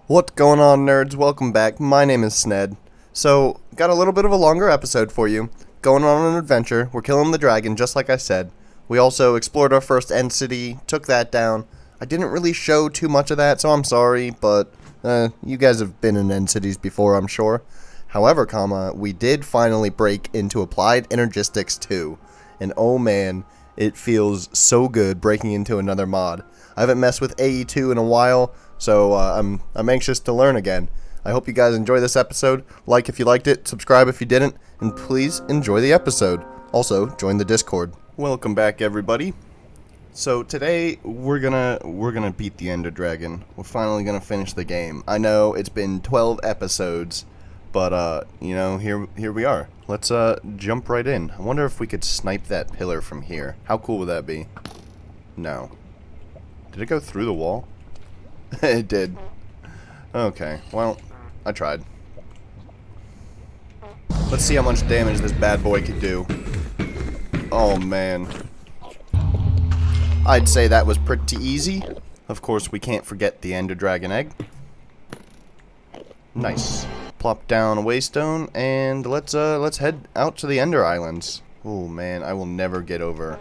What's going on, nerds? Welcome back. My name is Sned. So, got a little bit of a longer episode for you. Going on an adventure. We're killing the dragon, just like I said. We also explored our first end city, took that down. I didn't really show too much of that, so I'm sorry, but you guys have been in end cities before, I'm sure. However, we did finally break into Applied Energistics 2. And oh man, it feels so good breaking into another mod. I haven't messed with AE2 in a while, so I'm anxious to learn again. I hope you guys enjoy this episode. Like if you liked it, subscribe if you didn't, and please enjoy the episode. Also, join the Discord. Welcome back, everybody. So today we're gonna beat the Ender Dragon. We're finally gonna finish the game. I know it's been 12 episodes, but you know, here we are. Let's jump right in. I wonder if we could snipe that pillar from here. How cool would that be? No. Did it go through the wall? It did. Okay, well, I tried. Let's see how much damage this bad boy could do. Oh man. I'd say that was pretty easy. Of course, we can't forget the Ender Dragon egg. Nice. Plop down a waystone, and let's head out to the Ender Islands. Oh man, I will never get over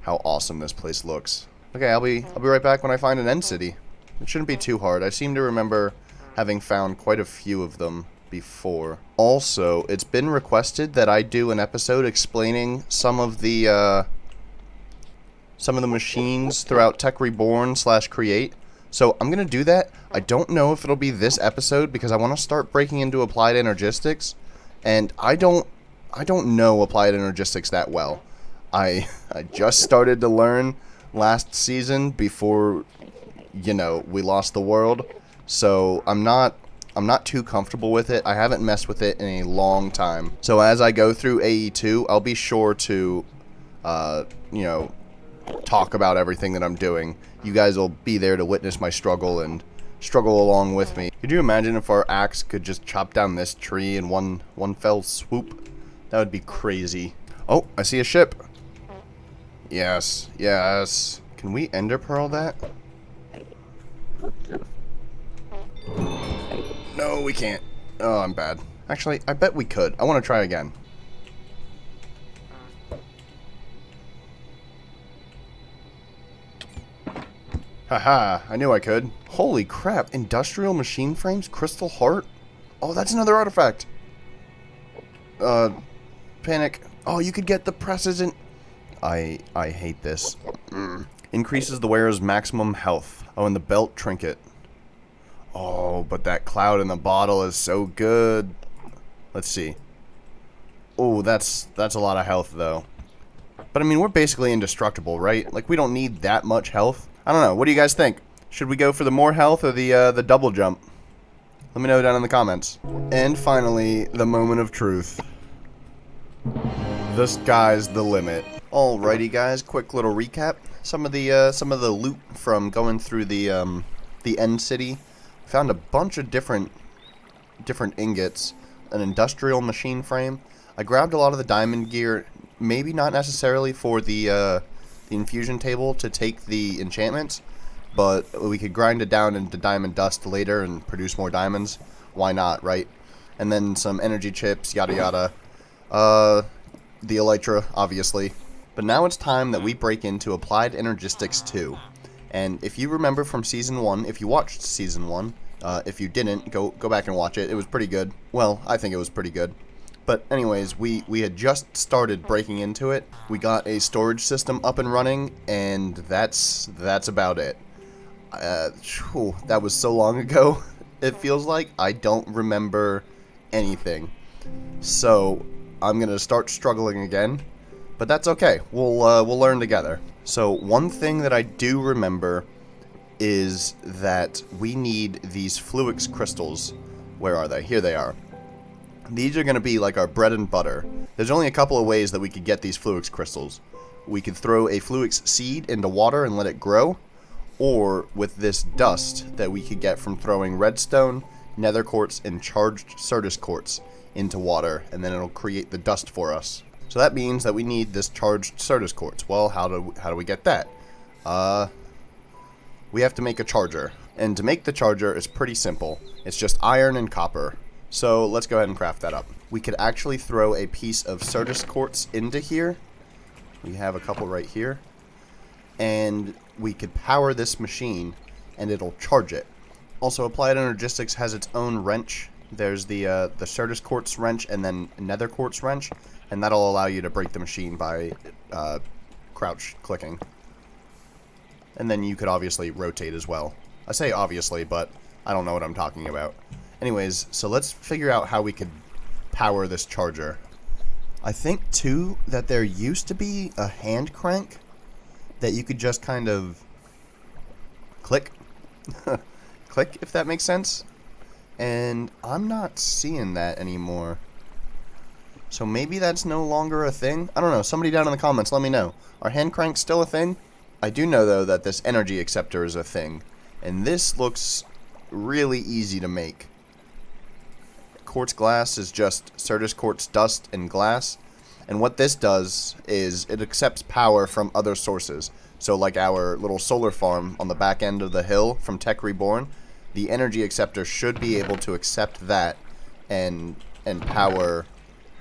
how awesome this place looks. Okay, I'll be right back when I find an end city. It shouldn't be too hard. I seem to remember having found quite a few of them before. Also, it's been requested that I do an episode explaining some of the machines throughout Tech Reborn / Create. So I'm gonna do that. I don't know if it'll be this episode because I want to start breaking into Applied Energistics, and I don't know Applied Energistics that well. I just started to learn last season before, you know, we lost the world. So I'm not too comfortable with it. I haven't messed with it in a long time. So as I go through AE2, I'll be sure to you know, talk about everything that I'm doing. You guys will be there to witness my struggle and struggle along with me. Could you imagine if our axe could just chop down this tree in one fell swoop? That would be crazy. Oh, I see a ship. Yes, yes. Can we ender pearl that? No, we can't. Oh, I'm bad. Actually, I bet we could. I want to try again. Haha, I knew I could. Holy crap, industrial machine frames, crystal heart? Oh, that's another artifact. Panic. Oh, you could get the precedent. I hate this. Increases the wearer's maximum health. Oh, and the belt trinket. Oh, but that cloud in the bottle is so good. Let's see. Oh, that's a lot of health, though. But, I mean, we're basically indestructible, right? Like, we don't need that much health. I don't know. What do you guys think? Should we go for the more health or the double jump? Let me know down in the comments. And finally, the moment of truth. The sky's the limit. Alrighty, guys. Quick little recap. Some of the loot from going through the end city. Found a bunch of different ingots. An industrial machine frame. I grabbed a lot of the diamond gear. Maybe not necessarily for the infusion table to take the enchantments, but we could grind it down into diamond dust later and produce more diamonds. Why not, right? And then some energy chips, yada yada. The elytra, obviously. But now it's time that we break into Applied Energistics 2. And if you remember from Season 1, if you watched Season 1, if you didn't, go back and watch it. It was pretty good. Well, I think it was pretty good. But anyways, we had just started breaking into it. We got a storage system up and running, and that's about it. That was so long ago, it feels like. I don't remember anything. So, I'm going to start struggling again. But that's okay. We'll learn together. So, one thing that I do remember is that we need these Fluix crystals. Where are they? Here they are. These are going to be like our bread and butter. There's only a couple of ways that we could get these Fluix crystals. We could throw a Fluix seed into water and let it grow, or with this dust that we could get from throwing redstone, nether quartz, and charged Certus quartz into water, and then it'll create the dust for us. So that means that we need this charged Certus quartz. Well, how do we get that? We have to make a charger. And to make the charger is pretty simple. It's just iron and copper. So let's go ahead and craft that up. We could actually throw a piece of Certus quartz into here. We have a couple right here. And we could power this machine and it'll charge it. Also, Applied Energistics has its own wrench. There's the Certus quartz wrench and then nether quartz wrench. And that'll allow you to break the machine by crouch clicking. And then you could obviously rotate as well. I say obviously, but I don't know what I'm talking about. Anyways, so let's figure out how we could power this charger. I think, too, that there used to be a hand crank that you could just kind of click. Click, if that makes sense. And I'm not seeing that anymore. So maybe that's no longer a thing? I don't know. Somebody down in the comments, let me know. Are hand cranks still a thing? I do know, though, that this energy acceptor is a thing. And this looks really easy to make. Quartz glass is just Certus quartz dust and glass. And what this does is it accepts power from other sources. So like our little solar farm on the back end of the hill from Tech Reborn, the energy acceptor should be able to accept that and power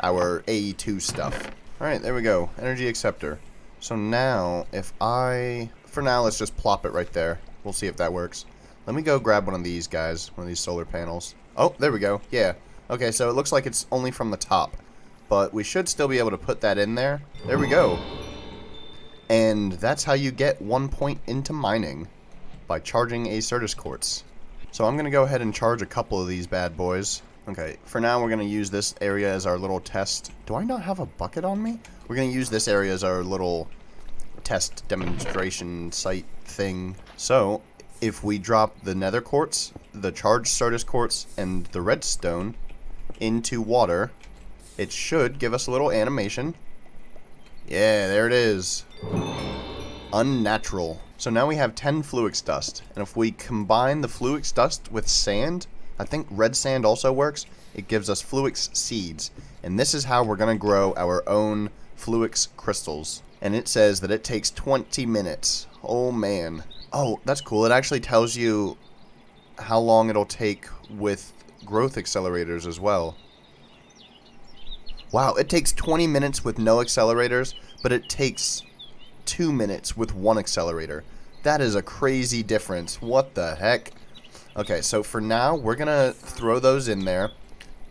our AE2 stuff. Alright, there we go. Energy acceptor. So now, for now, let's just plop it right there. We'll see if that works. Let me go grab one of these guys, one of these solar panels. Oh, there we go. Yeah. Okay, so it looks like it's only from the top. But we should still be able to put that in there. There we go. And that's how you get 1 point into mining, by charging a Certus quartz. So I'm going to go ahead and charge a couple of these bad boys. Okay, for now we're going to use this area as our little test. Do I not have a bucket on me? We're going to use this area as our little test demonstration site thing. So, if we drop the nether quartz, the charged Certus quartz, and the redstone into water, it should give us a little animation. Yeah, there it is. Unnatural. So now we have 10 Fluix dust, and if we combine the Fluix dust with sand, I think red sand also works, it gives us Fluix Seeds. And this is how we're going to grow our own Fluix crystals. And it says that it takes 20 minutes. Oh man. Oh, that's cool. It actually tells you how long it'll take with growth accelerators as well. Wow, it takes 20 minutes with no accelerators, but it takes 2 minutes with one accelerator. That is a crazy difference. What the heck? Okay, so for now, we're going to throw those in there.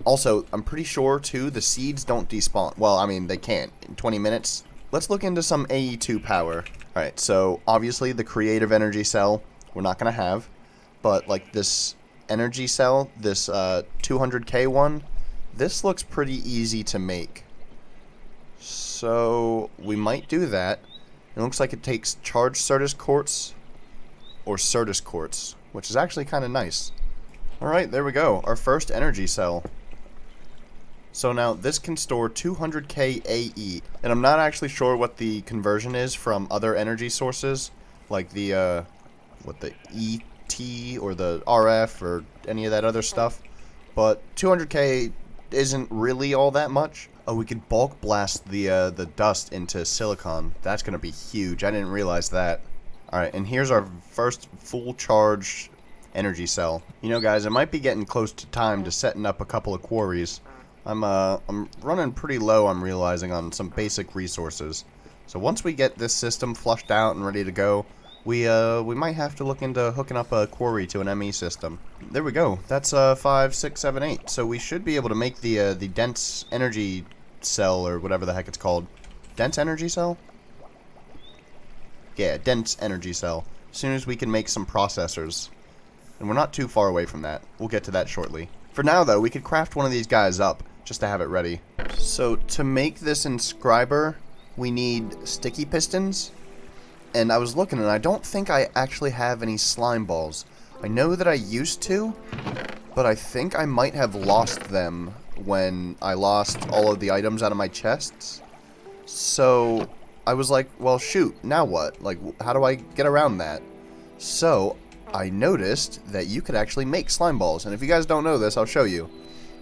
Also, I'm pretty sure, too, the seeds don't despawn. Well, I mean, they can't. In 20 minutes. Let's look into some AE2 power. Alright, so obviously the creative energy cell we're not going to have. But, like, this energy cell, this 200k one, this looks pretty easy to make. So, we might do that. It looks like it takes charged Certus quartz or Certus quartz, which is actually kind of nice. Alright, there we go. Our first energy cell. So now, this can store 200k AE. And I'm not actually sure what the conversion is from other energy sources. Like the, the ET or the RF or any of that other stuff. But 200k isn't really all that much. Oh, we could bulk blast the dust into silicon. That's going to be huge. I didn't realize that. Alright, and here's our first full charge energy cell. You know, guys, it might be getting close to time to setting up a couple of quarries. I'm running pretty low, I'm realizing, on some basic resources. So once we get this system flushed out and ready to go, we might have to look into hooking up a quarry to an ME system. There we go. That's 5, 6, 7, 8. So we should be able to make the dense energy cell, or whatever the heck it's called. Dense energy cell? Yeah, dense energy cell. As soon as we can make some processors. And we're not too far away from that. We'll get to that shortly. For now, though, we could craft one of these guys up, just to have it ready. So, to make this Inscriber, we need sticky pistons. And I was looking, and I don't think I actually have any slime balls. I know that I used to, but I think I might have lost them when I lost all of the items out of my chests. So, I was like, well, shoot, now what? Like, how do I get around that? So, I noticed that you could actually make slime balls. And if you guys don't know this, I'll show you.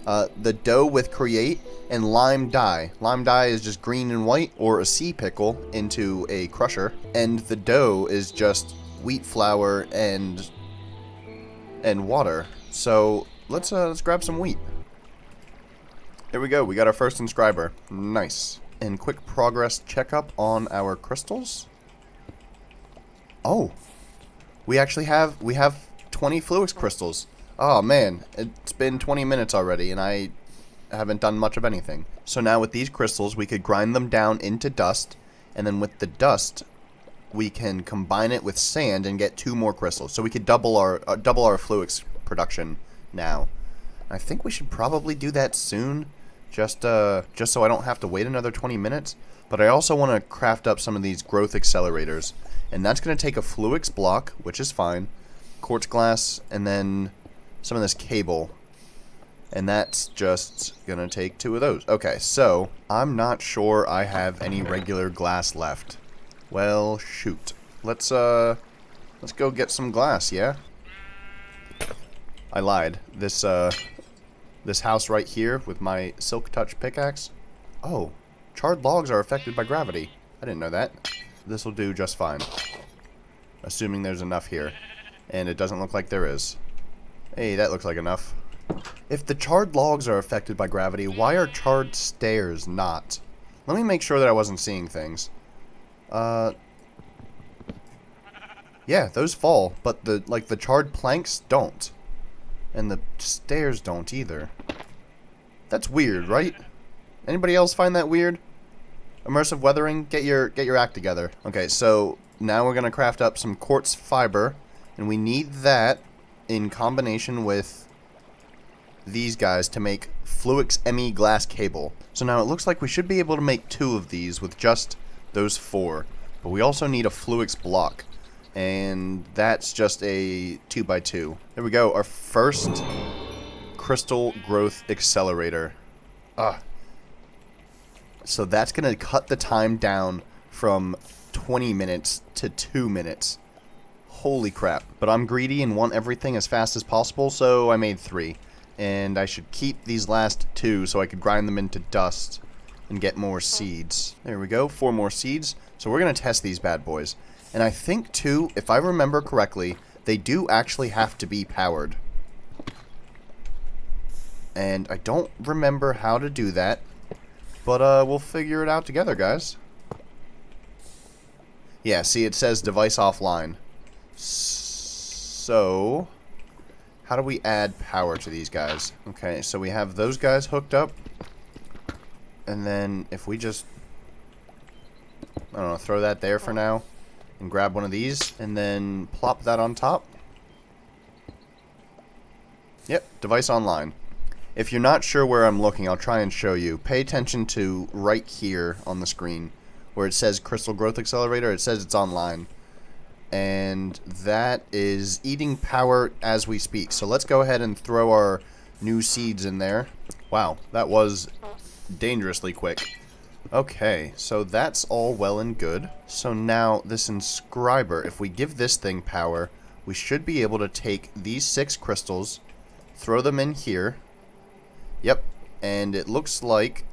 The dough with create and lime dye. Lime dye is just green and white, or a sea pickle into a crusher. And the dough is just wheat flour and and water. So let's grab some wheat. Here we go. We got our first inscriber. Nice. And quick progress checkup on our crystals. Oh, we have 20 Fluix crystals. Oh man, it's been 20 minutes already, and I haven't done much of anything. So now with these crystals, we could grind them down into dust, and then with the dust, we can combine it with sand and get 2 more crystals. So we could double our Fluix production now. I think we should probably do that soon, just so I don't have to wait another 20 minutes. But I also want to craft up some of these growth accelerators, and that's going to take a Flux Block, which is fine, quartz glass, and then some of this cable. And that's just going to take 2 of those. Okay, so I'm not sure I have any regular glass left. Well, shoot. Let's go get some glass, yeah? I lied. This house right here with my silk touch pickaxe. Oh, charred logs are affected by gravity. I didn't know that. This will do just fine. Assuming there's enough here. And it doesn't look like there is. Hey, that looks like enough. If the charred logs are affected by gravity, why are charred stairs not? Let me make sure that I wasn't seeing things. Yeah, those fall, but the charred planks don't. And the stairs don't either. That's weird, right? Anybody else find that weird? Immersive weathering, get your act together. Okay, so now we're gonna craft up some quartz fiber, and we need that in combination with these guys to make Fluix Emmy glass cable. So now it looks like we should be able to make 2 of these with just those 4. But we also need a Flux Block. And that's just a 2x2. There we go, our first crystal growth accelerator. So that's going to cut the time down from 20 minutes to 2 minutes. Holy crap. But I'm greedy and want everything as fast as possible, so I made 3. And I should keep these last 2 so I could grind them into dust and get more seeds. There we go, 4 more seeds. So we're going to test these bad boys. And I think, too, if I remember correctly, they do actually have to be powered. And I don't remember how to do that. But we'll figure it out together, guys. Yeah, see, it says device offline. So how do we add power to these guys? Okay, so we have those guys hooked up. And then if we just, I don't know, throw that there for now. And grab one of these. And then plop that on top. Yep, device online. If you're not sure where I'm looking, I'll try and show you. Pay attention to right here on the screen where it says Crystal Growth Accelerator. It says it's online. And that is eating power as we speak. So let's go ahead and throw our new seeds in there. Wow, that was dangerously quick. Okay, so that's all well and good. So now this Inscriber, if we give this thing power, we should be able to take these 6 crystals, throw them in here. Yep, and it looks like,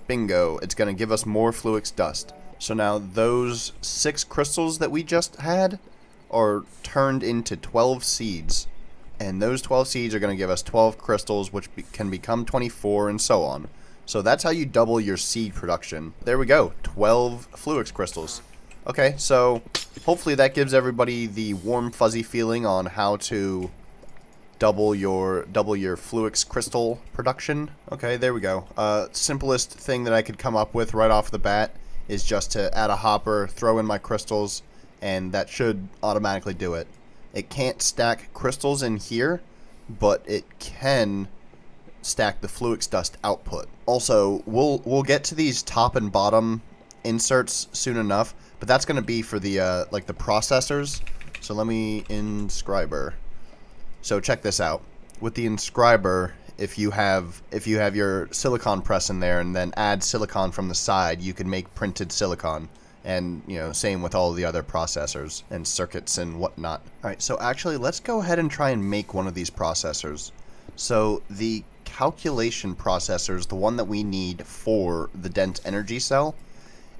bingo, it's going to give us more Fluix dust. So now those 6 crystals that we just had are turned into 12 seeds. And those 12 seeds are going to give us 12 crystals, which can become 24 and so on. So that's how you double your seed production. There we go, 12 Fluix crystals. Okay, so hopefully that gives everybody the warm fuzzy feeling on how to double your Fluix crystal production. Okay, there we go. Simplest thing that I could come up with right off the bat is just to add a hopper, throw in my crystals, and that should automatically do it. It can't stack crystals in here, but it can stack the Fluix dust output. Also, we'll get to these top and bottom inserts soon enough, but that's going to be for the like the processors. So let me Inscriber. So check this out. With the Inscriber, if you have your silicon press in there and then add silicon from the side, you can make printed silicon. And, you know, same with all the other processors and circuits and whatnot. Alright, so actually, let's go ahead and try and make one of these processors. So, the calculation processor is the one that we need for the dense energy cell.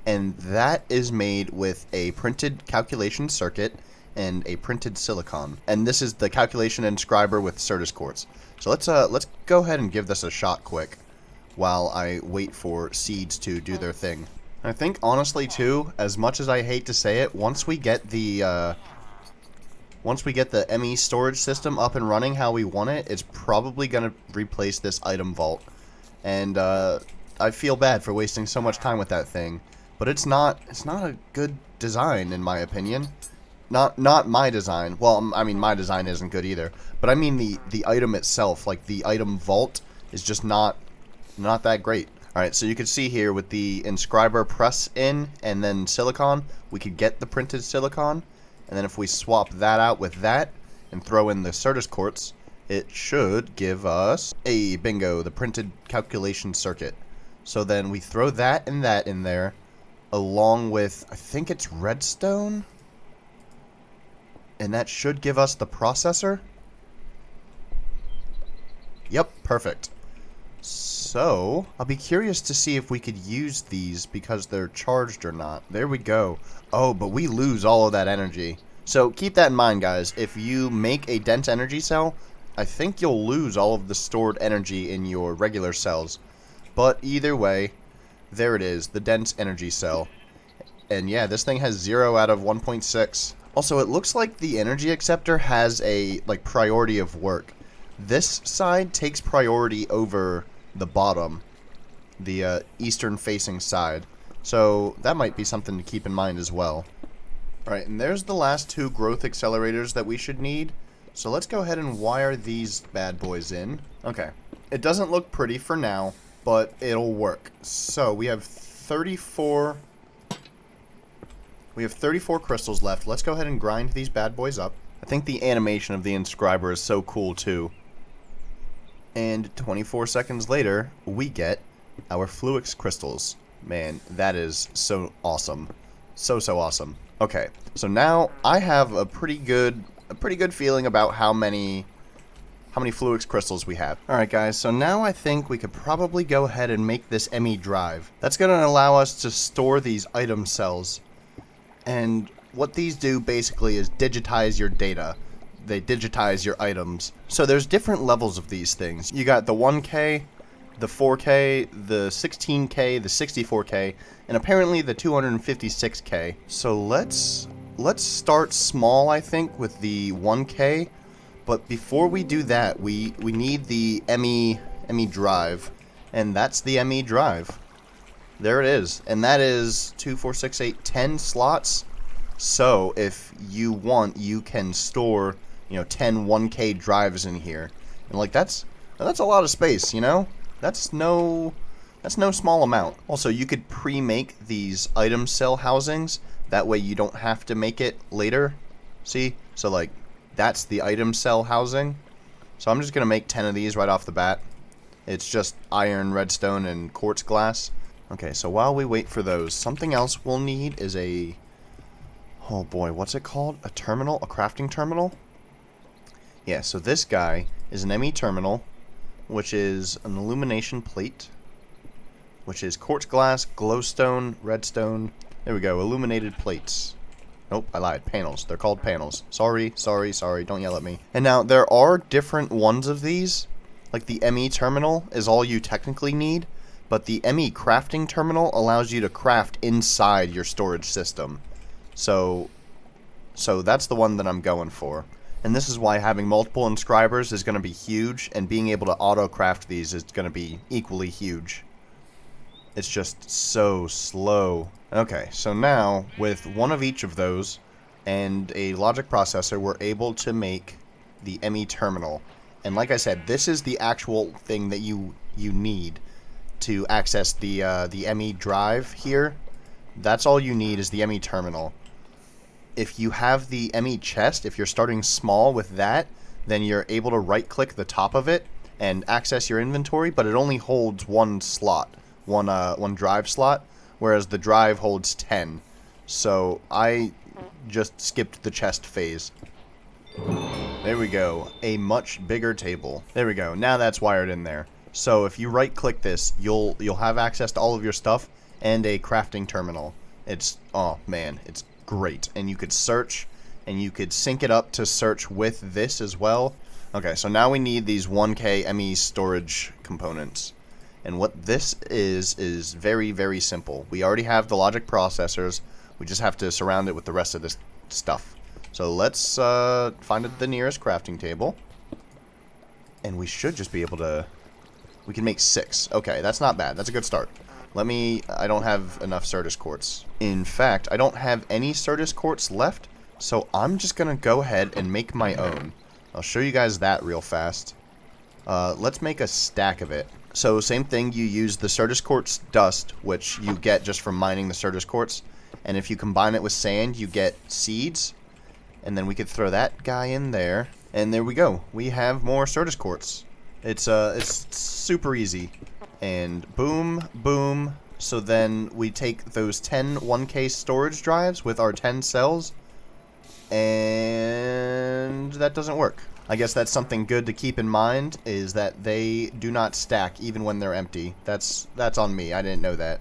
And that is made with a printed calculation circuit and a printed silicon. And this is the calculation inscriber with Certus quartz. So let's go ahead and give this a shot quick while I wait for seeds to do their thing. I think honestly too, as much as I hate to say it, once we get the Emmy storage system up and running how we want it, it's probably gonna replace this item vault. And I feel bad for wasting so much time with that thing, but it's not a good design in my opinion. Not my design. Well, I mean my design isn't good either, but I mean the item itself, like the item vault is just not that great. Alright, so you can see here with the inscriber press in and then silicon, we could get the printed silicon, and then if we swap that out with that and throw in the Certus quartz, it should give us a bingo, the printed calculation circuit. So then we throw that in there, along with, I think it's redstone, and that should give us the processor. Yep, perfect. So, I'll be curious to see if we could use these because they're charged or not. There we go. Oh, but we lose all of that energy. So, keep that in mind, guys. If you make a dense energy cell, I think you'll lose all of the stored energy in your regular cells. But either way, there it is, the dense energy cell. And yeah, this thing has 0 out of 1.6. Also, it looks like the energy acceptor has a priority of work. This side takes priority over the bottom, the eastern facing side. So that might be something to keep in mind as well. Alright, and there's the last 2 growth accelerators that we should need. So let's go ahead and wire these bad boys in. Okay, it doesn't look pretty for now, but it'll work. So we have 34 crystals left. Let's go ahead and grind these bad boys up. I think the animation of the inscriber is so cool too. And 24 seconds later, we get our Fluix crystals. Man, that is so awesome. So awesome. Okay, so now I have a pretty good feeling about how many Fluix crystals we have. Alright guys, so now I think we could probably go ahead and make this Emmy drive. That's going to allow us to store these item cells. And what these do basically is digitize your data. They digitize your items. So there's different levels of these things. You got the 1K, the 4K, the 16K, the 64K, and apparently the 256K. So let's start small, I think, with the 1K. But before we do that, we need the Emmy drive. And that's the Emmy drive. There it is. And that is 2, 4, 6, 8, 10 slots. So if you want, you can store 10 1K drives in here, and that's a lot of space, that's no small amount. Also, you could pre-make these item cell housings, that way you don't have to make it later. See, so that's the item cell housing. So I'm just gonna make 10 of these right off the bat. It's just iron, redstone, and quartz glass. Okay, so while we wait for those, something else we'll need is oh boy, what's it called? A terminal? A crafting terminal? Yeah, so this guy is an Emmy terminal, which is an illumination plate, which is quartz glass, glowstone, redstone. There we go, illuminated plates. Nope, I lied. Panels. They're called panels. Sorry. Don't yell at me. And now, there are different ones of these. Like the Emmy terminal is all you technically need, but the Emmy crafting terminal allows you to craft inside your storage system. So that's the one that I'm going for. And this is why having multiple inscribers is going to be huge, and being able to auto-craft these is going to be equally huge. It's just so slow. Okay, so now, with one of each of those, and a logic processor, we're able to make the Emmy terminal. And like I said, this is the actual thing that you need to access the Emmy drive here. That's all you need is the Emmy terminal. If you have the Emmy chest, if you're starting small with that, then you're able to right-click the top of it and access your inventory, but it only holds one slot, one drive slot, whereas the drive holds 10. So I just skipped the chest phase. There we go, a much bigger table. There we go, now that's wired in there. So if you right-click this, you'll have access to all of your stuff and a crafting terminal. Oh man, it's great. And you could search and you could sync it up to search with this as well. Okay, so now we need these 1K Emmy storage components. And what this is very, very simple. We already have the logic processors. We just have to surround it with the rest of this stuff. So let's find the nearest crafting table. And we should just be able to... We can make 6. Okay, that's not bad. That's a good start. I don't have enough Certus quartz. In fact, I don't have any Certus quartz left. So I'm just going to go ahead and make my own. I'll show you guys that real fast. Let's make a stack of it. So same thing, you use the Certus quartz dust, which you get just from mining the Certus quartz. And if you combine it with sand, you get seeds. And then we could throw that guy in there. And there we go. We have more Certus quartz. It's super easy. And boom, boom. So then we take those 10 1K storage drives with our 10 cells. And that doesn't work. I guess that's something good to keep in mind, is that they do not stack even when they're empty. That's on me. I didn't know that.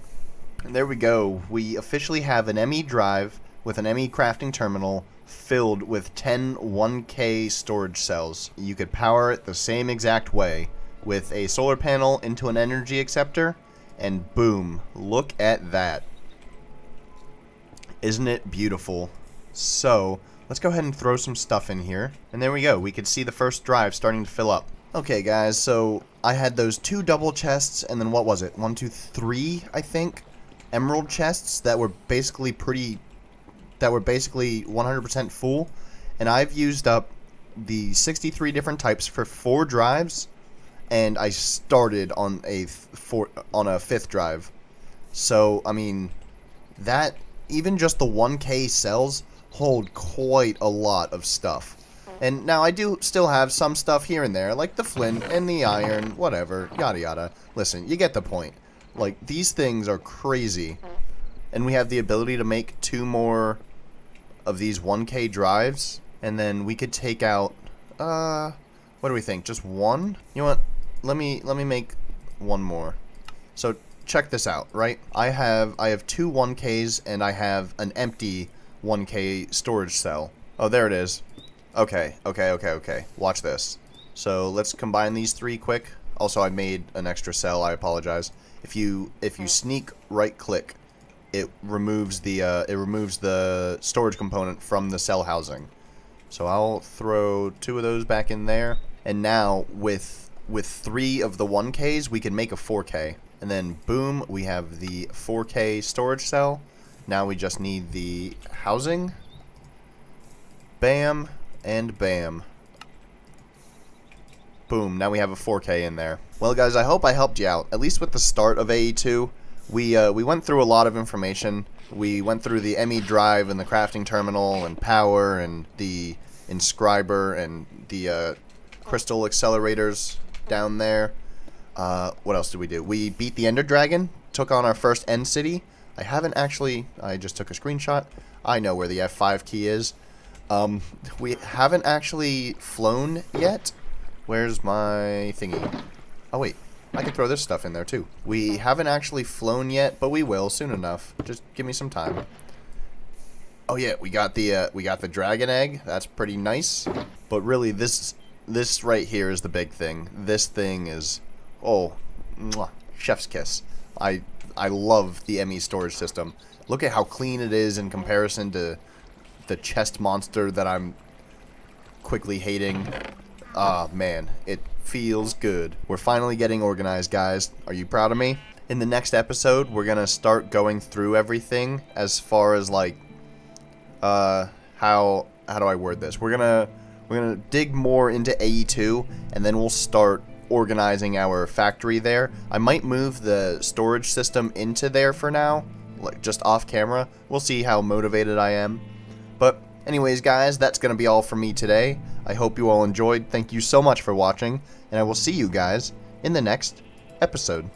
And there we go. We officially have an Emmy drive with an Emmy crafting terminal filled with 10 1K storage cells. You could power it the same exact way with a solar panel into an energy acceptor, and boom, look at that. Isn't it beautiful? So let's go ahead and throw some stuff in here. And there we go. We could see the first drive starting to fill up. Okay, guys, so I had those 2 double chests, and then what was it? 1, 2, 3, I think, emerald chests that were basically 100% full. And I've used up the 63 different types for 4 drives, and I started on a 5th drive. So, I mean, that, even just the 1K cells hold quite a lot of stuff. And now I do still have some stuff here and there, like the flint and the iron, whatever, yada yada. Listen, you get the point. Like, these things are crazy. And we have the ability to make 2 more of these 1K drives, and then we could take out, what do we think, just 1? You know what, let me make 1 more. So, check this out, right? I have 2 1Ks, and I have an empty 1K storage cell. Oh, there it is. Okay. Watch this. So let's combine these 3 quick. Also, I made an extra cell. I apologize. If you sneak right click, it removes the storage component from the cell housing. So I'll throw 2 of those back in there. And now with 3 of the 1Ks, we can make a 4K. And then boom, we have the 4K storage cell. Now we just need the housing. Bam, and bam. Boom, now we have a 4K in there. Well, guys, I hope I helped you out, at least with the start of AE2. We went through a lot of information. We went through the Emmy drive and the crafting terminal and power and the Inscriber and the crystal accelerators down there. What else did we do? We beat the Ender Dragon, took on our first End City. I just took a screenshot. I know where the F5 key is. We haven't actually flown yet. Where's my thingy? Oh, wait. I can throw this stuff in there, too. We haven't actually flown yet, but we will soon enough. Just give me some time. Oh, yeah. We got the dragon egg. That's pretty nice. But really, this right here is the big thing. This thing is... Oh, mwah, chef's kiss. I love the Emmy storage system. Look at how clean it is in comparison to the chest monster that I'm quickly hating. Ah, man, it feels good. We're finally getting organized, guys. Are you proud of me? In the next episode, we're gonna start going through everything as far as, like, how do I word this? We're gonna dig more into AE2, and then we'll start organizing our factory there. I might move the storage system into there for now, like just off camera. We'll see how motivated I am. But anyways, guys, that's going to be all for me today. I hope you all enjoyed. Thank you so much for watching, and I will see you guys in the next episode.